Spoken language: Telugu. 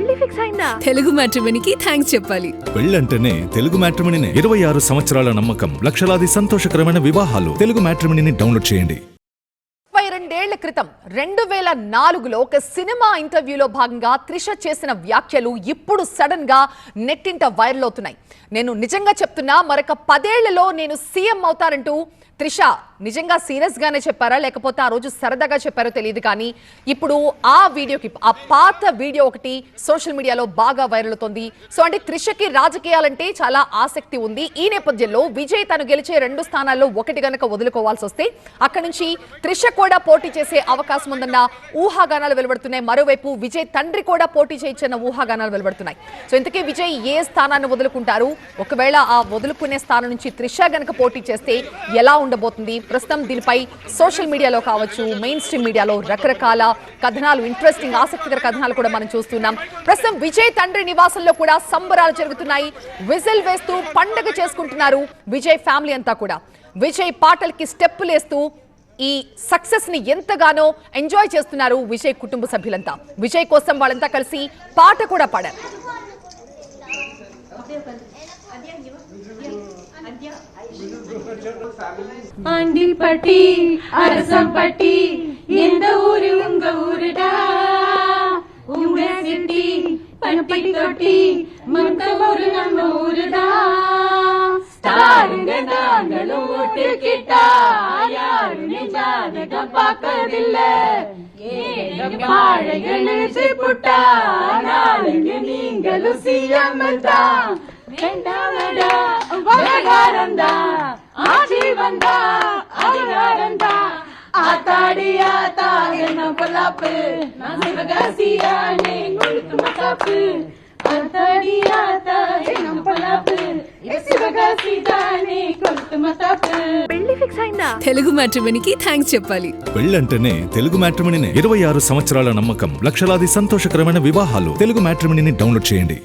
పెళ్లి ఫిక్స్ అయిందా? తెలుగు మ్యాట్రిమోనీకి థ్యాంక్స్ చెప్పాలి. పెళ్ళంటేనే తెలుగు మ్యాట్రిమోనీనే. 26 సంవత్సరాల నమ్మకం, లక్షలాది సంతోషకరమైన వివాహాలు. తెలుగు మ్యాట్రిమోనీని డౌన్లోడ్ చేయండి. 22 ఏళ్ల క్రితం 2004లో ఒక సినిమా ఇంటర్వ్యూలో భాగంగా త్రిష చేసిన వ్యాఖ్యలు ఇప్పుడు సడన్ గా నెట్టింట వైరల్ అవుతున్నాయి. నేను నిజంగా చెప్తున్నా, మరొక 10 ఏళ్లలో నేను సీఎం అవుతారంటూ త్రిష నిజంగా సీరియస్ గానే చెప్పారా లేకపోతే ఆ రోజు సరదాగా చెప్పారో తెలియదు, కానీ ఇప్పుడు ఆ వీడియోకి ఆ పాత వీడియో ఒకటి సోషల్ మీడియాలో బాగా వైరల్ అవుతోంది. సో అంటే త్రిషకి రాజకీయాలంటే చాలా ఆసక్తి ఉంది. ఈ నేపథ్యంలో విజయ్ తను గెలిచే 2 స్థానాల్లో ఒకటి గనక వదులుకోవాల్సి వస్తే అక్కడి నుంచి త్రిష కూడా పోటీ చేసే అవకాశం ఉందన్న ఊహాగానాలు వెలువడుతున్నాయి. మరోవైపు విజయ్ తండ్రి కూడా పోటీ చేయొచ్చన్న ఊహాగానాలు వెలువడుతున్నాయి. సో ఇంతకీ విజయ్ ఏ స్థానాన్ని వదులుకుంటారు? ఒకవేళ ఆ వదులుకునే స్థానం నుంచి త్రిష గనక పోటీ చేస్తే ఎలా ఉండబోతుంది? ప్రస్తుతం దీనిపై సోషల్ మీడియాలో కావచ్చు, మెయిన్ స్ట్రీమ్ మీడియాలో రకరకాల కథనాలు, ఇంట్రెస్టింగ్ ఆసక్తికర కథనాలు కూడా మనం చూస్తున్నాం. ప్రస్తుతం విజయ్ తండ్రి నివాసంలో కూడా సంబరాలు జరుగుతున్నాయి. విజిల్ వేస్తూ పండగ చేసుకుంటున్నారు విజయ్ ఫ్యామిలీ అంతా కూడా. విజయ్ పాటలకి స్టెప్పులేస్తూ ఈ సక్సెస్ ని ఎంతగానో ఎంజాయ్ చేస్తున్నారు విజయ్ కుటుంబ సభ్యులంతా. విజయ్ కోసం వాళ్ళంతా కలిసి పాట కూడా పాడారు. ஆண்டிப்பட்டி அரசம்பட்டி எந்த ஊரு உங்க ஊருடா, உங்க சிட்டி பட்டி தொட்டி மத்த ஊரு நம்ம ஊருடா. ஸ்டாருங்க நாங்களும் ஓட்டு கேட்டா யாருமே ஜாதகம் பார்க்கறதில்ல, ஏங்க பாழைகள் புட்டா நாளுங்க நீங்களும் சிஎம் தான். வேண்டாமடா விவகாரந்தா, ஆட்சி வந்தா அதிகாரந்தா. ஆத்தாடி ஆத்தா என்ன பொல்லாப்பு, நான் சிவகாசியானே கொடுத்து மத்தாப்பு. ஆத்தாடி ஆத்தா என்ன பொல்லாப்பு, சிவகாசி தானே கொடுத்து మతాపు. పెళ్లి ఫిక్స్ అయిందా? తెలుగు మ్యాట్రిమోనీకి థ్యాంక్స్ చెప్పాలి. పెళ్ళంటేనే తెలుగు మ్యాట్రిమోనీనే. 26 సంవత్సరాల నమ్మకం, లక్షలాది సంతోషకరమైన వివాహాలు. తెలుగు మ్యాట్రిమోనీని డౌన్లోడ్ చేయండి.